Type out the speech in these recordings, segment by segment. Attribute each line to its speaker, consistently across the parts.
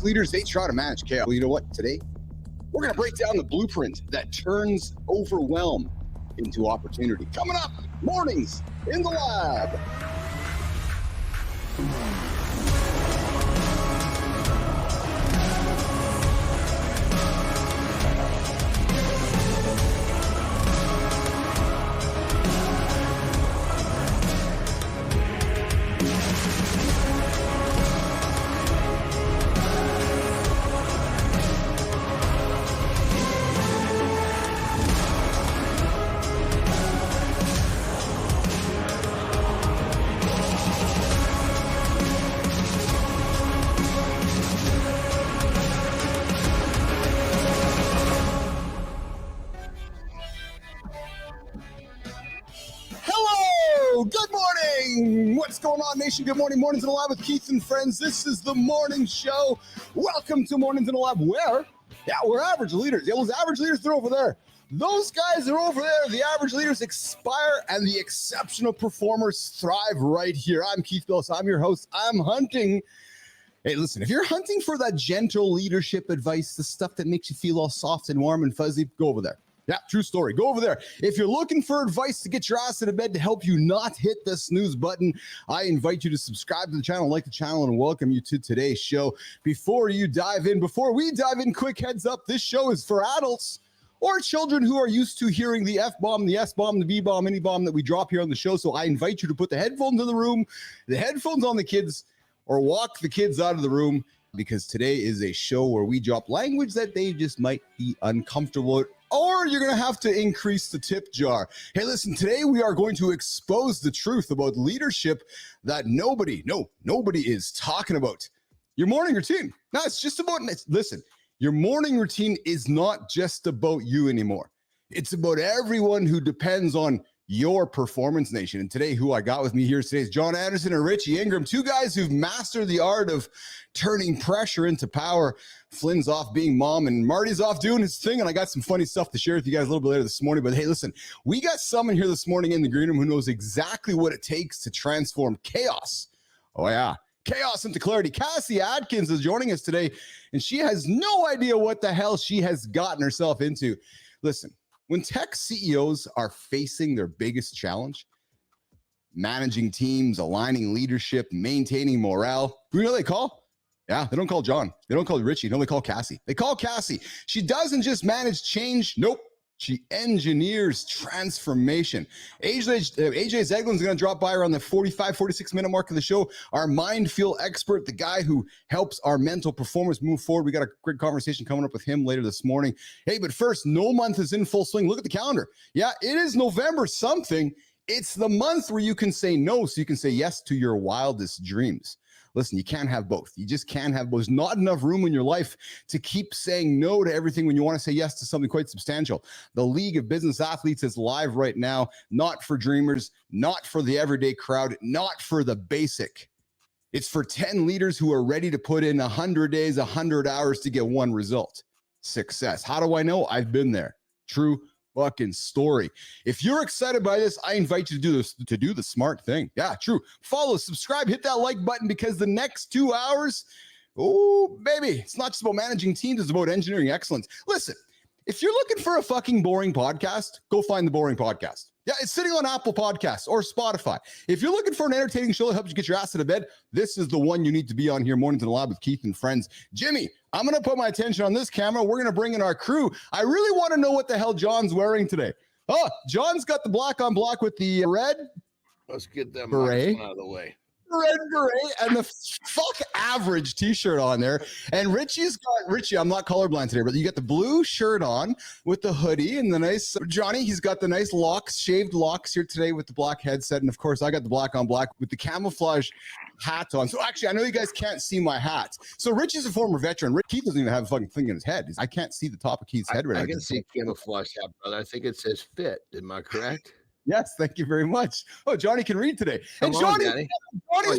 Speaker 1: Leaders, they try to manage chaos. Well, you know what? Today, we're going to break down the blueprint that turns overwhelm into opportunity. Coming up, mornings in the lab. Good morning. What's going on, nation? Good morning. Mornings in the Lab with Keith and friends. This is the morning show. Welcome to Mornings in the Lab. Where? Yeah, we're average leaders. Yeah, those average leaders, they're over there. Those guys are over there. The average leaders expire and the exceptional performers thrive right here. I'm Keith Billis. I'm your host. I'm hunting. Hey, listen, if you're hunting for that gentle leadership advice, the stuff that makes you feel all soft and warm and fuzzy, go over there. Yeah, true story. Go over there. If you're looking for advice to get your ass out of bed to help you not hit the snooze button, I invite you to subscribe to the channel, like the channel, and welcome you to today's show. Before we dive in, quick heads up, this show is for adults or children who are used to hearing the F-bomb, the S-bomb, the B-bomb, any bomb that we drop here on the show. So I invite you to put the headphones in the room, the headphones on the kids, or walk the kids out of the room, because today is a show where we drop language that they just might be uncomfortable with, or you're going to have to increase the tip jar. Hey, listen, today we are going to expose the truth about leadership that nobody is talking about. Your morning routine. No, it's just about, listen, your morning routine is not just about you anymore. It's about everyone who depends on your performance, nation. And today, who I got with me here today is John Anderson and Richie Ingram, two guys who've mastered the art of turning pressure into power. Flynn's off being mom and Marty's off doing his thing. And I got some funny stuff to share with you guys a little bit later this morning. But hey, listen, we got someone here this morning in the green room who knows exactly what it takes to transform chaos. Oh yeah. Chaos into clarity. Cassie Adkins is joining us today, and she has no idea what the hell she has gotten herself into. Listen, when tech CEOs are facing their biggest challenge, managing teams, aligning leadership, maintaining morale, who do you know they call? Yeah, they don't call John. They don't call Richie. No, they call Cassie. They call Cassie. She doesn't just manage change. Nope. She engineers transformation. AJ Zeglin is going to drop by around the 45, 46-minute mark of the show. Our mind field expert, the guy who helps our mental performance move forward. We got a great conversation coming up with him later this morning. Hey, but first, no month is in full swing. Look at the calendar. Yeah, it is November something. It's the month where you can say no, so you can say yes to your wildest dreams. Listen, you can't have both. You just can't have both. There's not enough room in your life to keep saying no to everything when you want to say yes to something quite substantial. The League of Business Athletes is live right now, not for dreamers, not for the everyday crowd, not for the basic. It's for 10 leaders who are ready to put in 100 days, 100 hours to get one result: success. How do I know? I've been there. True fucking story. If you're excited by this, I invite you to do the smart thing. Yeah, true. Follow, subscribe, hit that like button, because the next 2 hours, oh, baby, it's not just about managing teams, it's about engineering excellence. Listen, if you're looking for a fucking boring podcast, go find the boring podcast. Yeah, it's sitting on Apple Podcasts or Spotify. If you're looking for an entertaining show that helps you get your ass out of bed, this is the one you need to be on here. Mornings in the Lab with Keith and friends. Jimmy, I'm going to put my attention on this camera. We're going to bring in our crew. I really want to know what the hell John's wearing today. Oh, John's got the black on black with the red.
Speaker 2: Let's get them
Speaker 1: beret
Speaker 2: out of the way.
Speaker 1: Red beret and the fuck average t-shirt on there. And Richie, I'm not colorblind today, but you got the blue shirt on with the hoodie and the nice Johnny. He's got the nice shaved locks here today with the black headset. And of course, I got the black on black with the camouflage hat on. So actually, I know you guys can't see my hat. So Richie's a former veteran. Keith doesn't even have a fucking thing in his head. I can't see the top of Keith's head right now.
Speaker 2: I can see camouflage hat, brother. I think it says fit. Am I correct?
Speaker 1: Yes, thank you very much. Oh, Johnny can read today. And Johnny's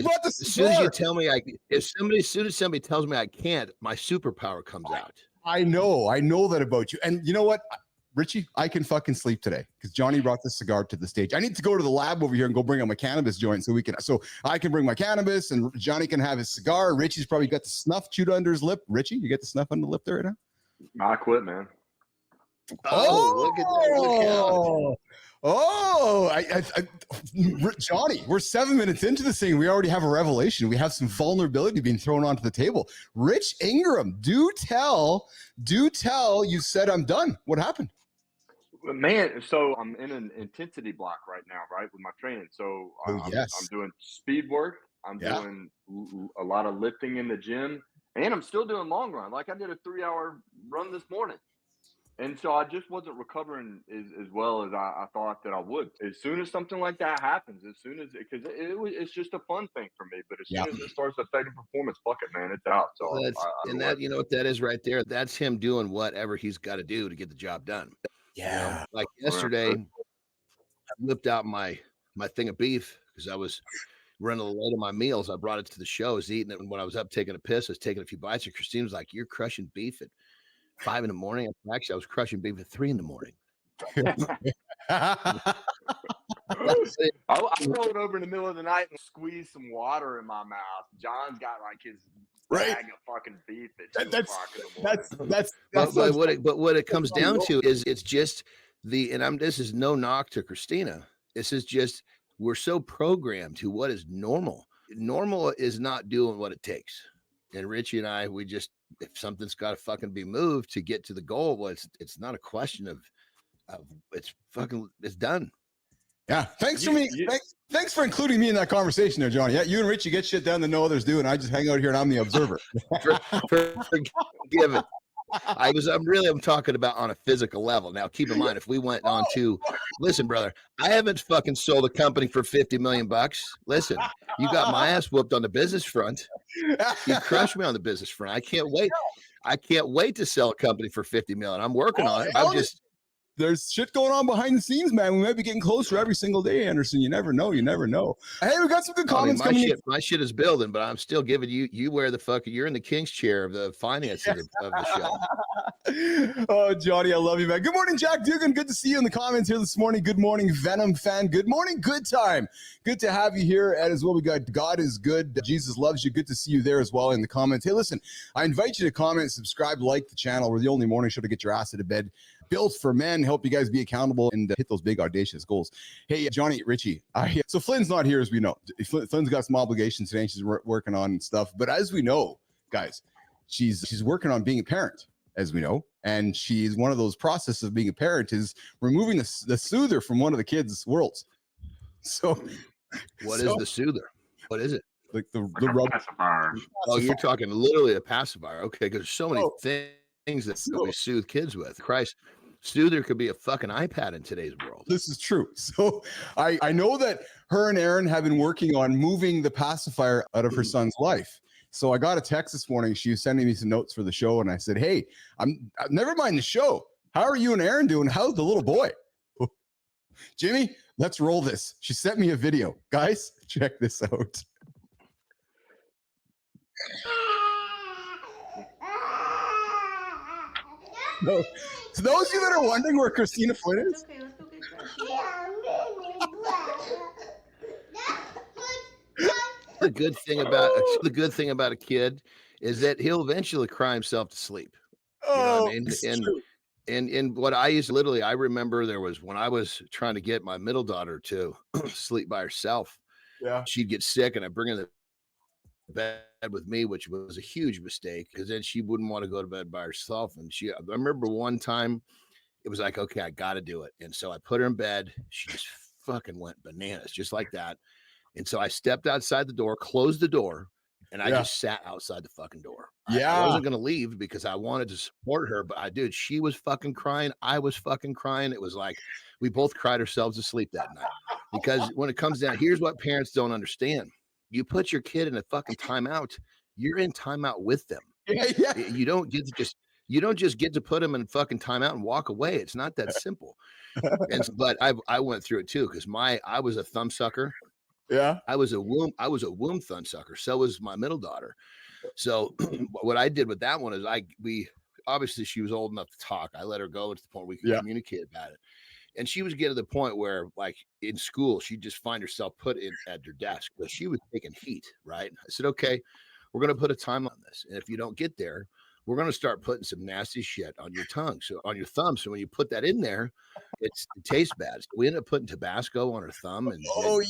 Speaker 1: brought the
Speaker 2: as soon as you tell me as soon as somebody tells me I can't, my superpower comes out.
Speaker 1: I know that about you. And you know what? Richie, I can fucking sleep today because Johnny brought the cigar to the stage. I need to go to the lab over here and go bring out my cannabis joint so I can bring my cannabis and Johnny can have his cigar. Richie's probably got the snuff chewed under his lip. Richie, you get the snuff under the lip there right now?
Speaker 3: I quit, man.
Speaker 2: Oh, look at that. Look out.
Speaker 1: Johnny, we're 7 minutes into this thing. We already have a revelation. We have some vulnerability being thrown onto the table. Rich Ingram, do tell, you said I'm done. What happened?
Speaker 3: Man, so I'm in an intensity block right now, right, with my training. So I'm doing speed work. I'm doing a lot of lifting in the gym, and I'm still doing long run. Like I did a 3-hour run this morning. And so I just wasn't recovering as well as I thought that I would. As soon as something like that happens, because it's just a fun thing for me. But as soon as it starts affecting performance, fuck it, man, it's out. So
Speaker 2: you know what that is right there. That's him doing whatever he's got to do to get the job done.
Speaker 1: Yeah.
Speaker 2: You know, like yesterday, I whipped out my thing of beef because I was running a little late on my meals. I brought it to the show. I was eating it, and when I was up taking a piss, I was taking a few bites. And Christine was like, "You're crushing beef at 5 in the morning." Actually, I was crushing beef at 3 in the morning.
Speaker 3: I'll roll it over in the middle of the night and squeeze some water in my mouth. John's got like his bag of fucking beef at 2 o'clock in the morning.
Speaker 2: But what it comes down to is it's just this is no knock to Christina. This is just we're so programmed to what is normal. Normal is not doing what it takes. And Richie and I, if something's got to fucking be moved to get to the goal, well, it's not a question of it's done.
Speaker 1: Yeah. Thanks for including me in that conversation there, Johnny. Yeah, you and Richie get shit done that no others do, and I just hang out here and I'm the observer.
Speaker 2: Forgive it. I'm talking about on a physical level. Now, keep in mind, if we went on to, listen, brother, I haven't fucking sold a company for $50 million. Listen, you got my ass whooped on the business front. You crushed me on the business front. I can't wait. I can't wait to sell a company for $50 million. I'm working on it.
Speaker 1: There's shit going on behind the scenes, man. We might be getting closer every single day, Anderson. You never know. Hey, we got some good comments coming in.
Speaker 2: My shit is building, but I'm still giving you where the fuck you're in the king's chair of the finance of the show.
Speaker 1: Oh, Johnny, I love you, man. Good morning, Jack Dugan. Good to see you in the comments here this morning. Good morning, Venom fan. Good morning, Good Time. Good to have you here. And as well, we got God is good. Jesus loves you. Good to see you there as well in the comments. Hey, listen, I invite you to comment, subscribe, like the channel. We're the only morning show to get your ass out of bed. Built for men, help you guys be accountable and hit those big audacious goals. Hey, Johnny, Richie, so Flynn's not here as we know. Flynn's got some obligations today. She's working on stuff. But as we know, guys, she's working on being a parent, as we know. And she's one of those processes of being a parent is removing the soother from one of the kids' worlds. So
Speaker 2: what is the soother? What is it?
Speaker 1: Like the rub.
Speaker 3: Pacifier.
Speaker 2: Oh, you're talking literally a pacifier. Okay, because there's so many things that we soothe kids with. Christ. Soother could be a fucking iPad in today's world.
Speaker 1: This is true. So I know that her and Aaron have been working on moving the pacifier out of her son's life. So I got a text this morning. She was sending me some notes for the show. And I said, hey, never mind the show. How are you and Aaron doing? How's the little boy? Jimmy, let's roll this. She sent me a video. Guys, check this out. No. So those of you that are wondering where Christina Flynn is,
Speaker 4: Okay, let's go get
Speaker 2: the good thing about a kid is that he'll eventually cry himself to sleep. You know what I mean? And what I used to I remember there was when I was trying to get my middle daughter to sleep by herself.
Speaker 1: Yeah,
Speaker 2: she'd get sick, and I'd bring her to bed with me, which was a huge mistake because then she wouldn't want to go to bed by herself. And I remember one time it was like, okay, I got to do it. And so I put her in bed. She just fucking went bananas, just like that. And so I stepped outside the door, closed the door, and I just sat outside the fucking door. I wasn't going to leave because I wanted to support her, but she was fucking crying. I was fucking crying. It was like we both cried ourselves to sleep that night because when it comes down, here's what parents don't understand. You put your kid in a fucking timeout, you're in timeout with them.
Speaker 1: Yeah.
Speaker 2: You don't just get to put them in fucking timeout and walk away. It's not that simple. But I went through it too because I was a thumb sucker.
Speaker 1: Yeah.
Speaker 2: I was a womb thumb sucker. So was my middle daughter. So what I did with that one is obviously she was old enough to talk. I let her go to the point where we could communicate about it. And she was getting to the point where, like in school, she'd just find herself put in at her desk. But she was taking heat, right? I said, okay, we're going to put a time on this. And if you don't get there, we're going to start putting some nasty shit on your tongue, so on your thumb. So when you put that in there, it tastes bad. So we ended up putting Tabasco on her thumb and all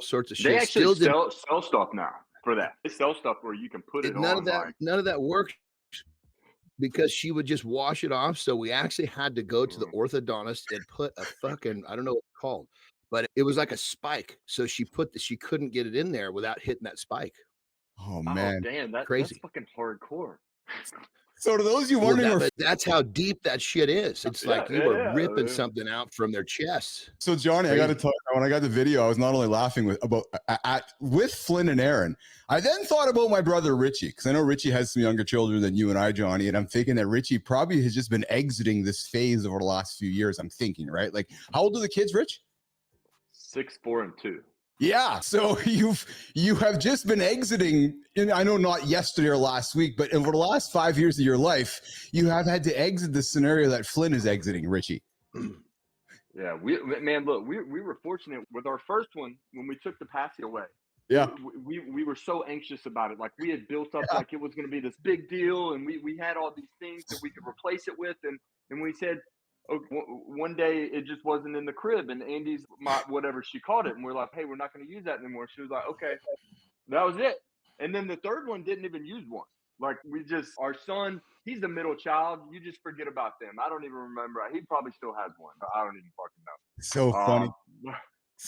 Speaker 2: sorts of shit.
Speaker 3: They actually sell stuff now for that. They sell stuff where you can put it
Speaker 2: none
Speaker 3: on.
Speaker 2: None of that works because she would just wash it off. So we actually had to go to the orthodontist and put a fucking, I don't know what it's called, but it was like a spike. So she couldn't get it in there without hitting that spike.
Speaker 1: Oh man,
Speaker 3: damn, that's fucking hardcore.
Speaker 1: So to those you wondering,
Speaker 2: that's how deep that shit is. It's like you were ripping something out from their chests.
Speaker 1: So Johnny, I got to tell you, when I got the video, I was not only laughing with Flynn and Aaron. I then thought about my brother Richie, because I know Richie has some younger children than you and I, Johnny, and I'm thinking that Richie probably has just been exiting this phase over the last few years. I'm thinking, right? Like, how old are the kids, Rich?
Speaker 3: 6, 4, and 2.
Speaker 1: Yeah, so you have just been exiting, and I know not yesterday or last week, but over the last 5 years of your life, you have had to exit the scenario that Flynn is exiting, Richie.
Speaker 3: Yeah, we were fortunate with our first one when we took the Passy away.
Speaker 1: Yeah,
Speaker 3: we were so anxious about it. Like we had built up like it was going to be this big deal, and we had all these things that we could replace it with, and we said, one day it just wasn't in the crib, and Andy's whatever she called it, and we're like, hey, we're not going to use that anymore. She was like, okay, that was it. And then the third one didn't even use one. Like our son, he's the middle child. You just forget about them. I don't even remember. He probably still has one. I don't even fucking know.
Speaker 1: So funny.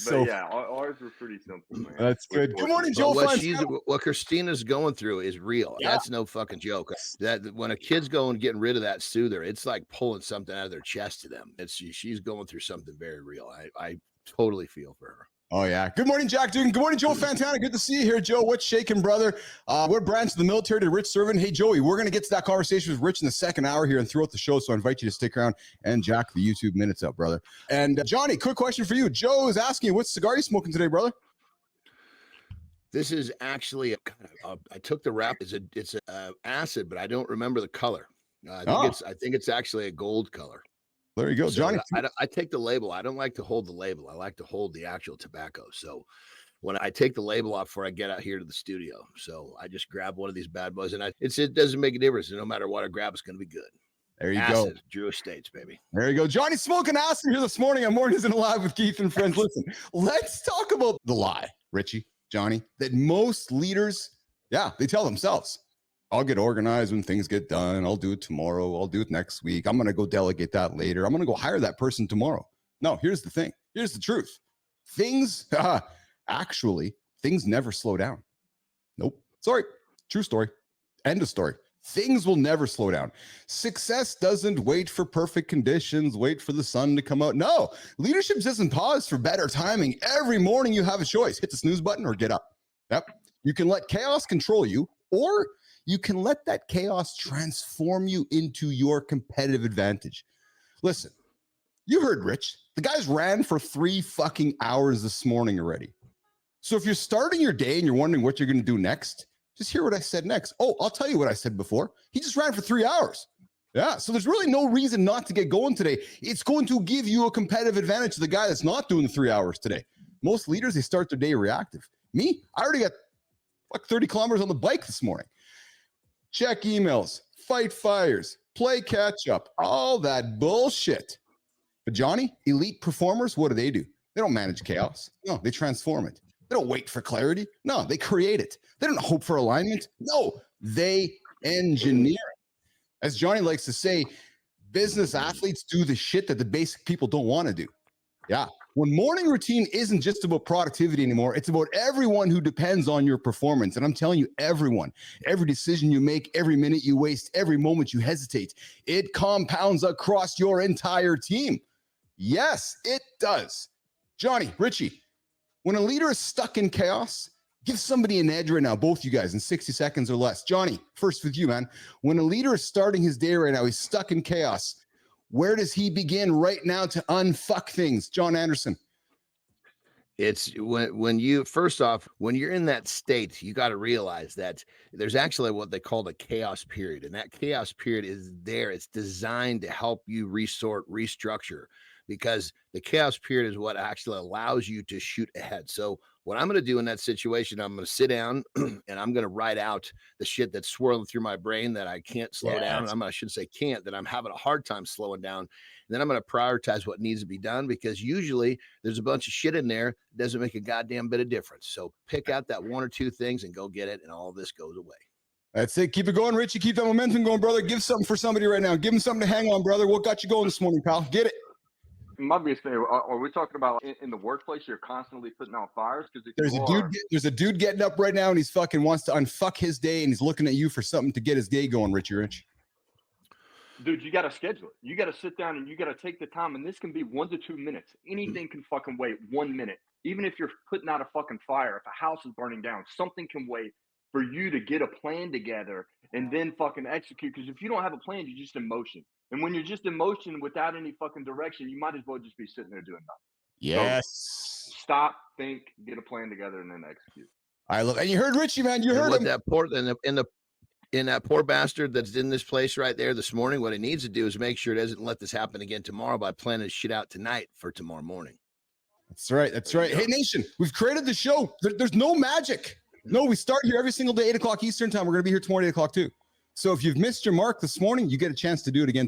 Speaker 3: But yeah, ours were pretty simple, man.
Speaker 1: That's good. Good morning, Joe.
Speaker 2: What Christina's going through is real. Yeah. That's no fucking joke. That when a kid's going getting rid of that soother, it's like pulling something out of their chest to them. She's going through something very real. I totally feel for her.
Speaker 1: Oh, yeah. Good morning, Jack Dugan. Good morning, Joe Fantana. Good to see you here, Joe. What's shaking, brother? We're branch of the military to Rich Servin. Hey, Joey, we're going to get to that conversation with Rich in the second hour here and throughout the show, so I invite you to stick around and jack the YouTube minutes up, brother. And Johnny, quick question for you. Joe is asking you, what cigar are you smoking today, brother?
Speaker 2: This is actually I took the wrap. It's a acid, but I don't remember the color. I think it's actually a gold color.
Speaker 1: There you go,
Speaker 2: so
Speaker 1: Johnny.
Speaker 2: I take the label. I don't like to hold the label. I like to hold the actual tobacco. So when I take the label off before I get out here to the studio, so I just grab one of these bad boys, and it doesn't make a difference. No matter what I grab, it's going to be good.
Speaker 1: There you
Speaker 2: acid,
Speaker 1: go.
Speaker 2: Drew Estates, baby.
Speaker 1: There you go. Johnny smoking acid here this morning on Mornings and Alive with Keith and Friends. Listen, let's talk about the lie, Richie, Johnny, that most leaders, they tell themselves. I'll get organized when things get done. I'll do it tomorrow. I'll do it next week. I'm going to go delegate that later. I'm going to go hire that person tomorrow. No, here's the thing. Here's the truth. Things never slow down. Nope. Sorry. True story. End of story. Things will never slow down. Success doesn't wait for perfect conditions, wait for the sun to come out. No, leadership doesn't pause for better timing. Every morning you have a choice. Hit the snooze button or get up. Yep. You can let chaos control you, or you can let that chaos transform you into your competitive advantage. Listen, you heard Rich. The guys ran for 3 fucking hours this morning already. So if you're starting your day and you're wondering what you're going to do next, just hear what I said next. Oh, I'll tell you what I said before. He just ran for 3 hours. Yeah, so there's really no reason not to get going today. It's going to give you a competitive advantage to the guy that's not doing the 3 hours today. Most leaders, they start their day reactive. Me, I already got 30 kilometers on the bike this morning. Check emails, fight fires, play catch up, all that bullshit. But Johnny, elite performers, what do? They don't manage chaos. No, they transform it. They don't wait for clarity. No, they create it. They don't hope for alignment. No, they engineer it. As Johnny likes to say, business athletes do the shit that the basic people don't want to do. Yeah. When morning routine isn't just about productivity anymore, it's about everyone who depends on your performance. And I'm telling you, everyone, every decision you make, every minute you waste, every moment you hesitate, it compounds across your entire team. Yes, it does. Johnny, Richie, when a leader is stuck in chaos, give somebody an edge right now, both you guys, in 60 seconds or less. Johnny, first with you, man. When a leader is starting his day right now, he's stuck in chaos. Where does he begin right now to unfuck things? John Anderson.
Speaker 2: It's when you first off, when you're in that state, you got to realize that there's actually what they call the chaos period. And that chaos period is there. It's designed to help you restructure, because the chaos period is what actually allows you to shoot ahead. So what I'm going to do in that situation, I'm going to sit down and I'm going to write out the shit that's swirling through my brain that I can't slow down. I shouldn't say can't, that I'm having a hard time slowing down. And then I'm going to prioritize what needs to be done, because usually there's a bunch of shit in there that doesn't make a goddamn bit of difference. So pick out that one or two things and go get it, and all this goes away.
Speaker 1: That's it. Keep it going, Richie. Keep that momentum going, brother. Give something for somebody right now. Give them something to hang on, brother. What got you going this morning, pal? Get it.
Speaker 3: My biggest thing, are we talking about in the workplace? You're constantly putting out fires because
Speaker 1: there's a dude getting up right now and he's fucking wants to unfuck his day and he's looking at you for something to get his day going, Richie Rich.
Speaker 3: Dude, you got to schedule it. You got to sit down and you got to take the time. And this can be 1 to 2 minutes. Anything can fucking wait 1 minute. Even if you're putting out a fucking fire, if a house is burning down, something can wait for you to get a plan together and then fucking execute. Because if you don't have a plan, you're just in motion. And when you're just in motion without any fucking direction, you might as well just be sitting there doing nothing.
Speaker 1: Yes.
Speaker 3: So stop, think, get a plan together, and then execute.
Speaker 1: I love, and you heard Richie, man. You heard him.
Speaker 2: That poor in that poor bastard that's in this place right there this morning, what he needs to do is make sure it doesn't let this happen again tomorrow by planning his shit out tonight for tomorrow morning.
Speaker 1: That's right. That's right. Hey, Nation, we've created the show. There's no magic. No, we start here every single day, 8 o'clock Eastern time. We're going to be here tomorrow, 8 o'clock too. So if you've missed your mark this morning, you get a chance to do it again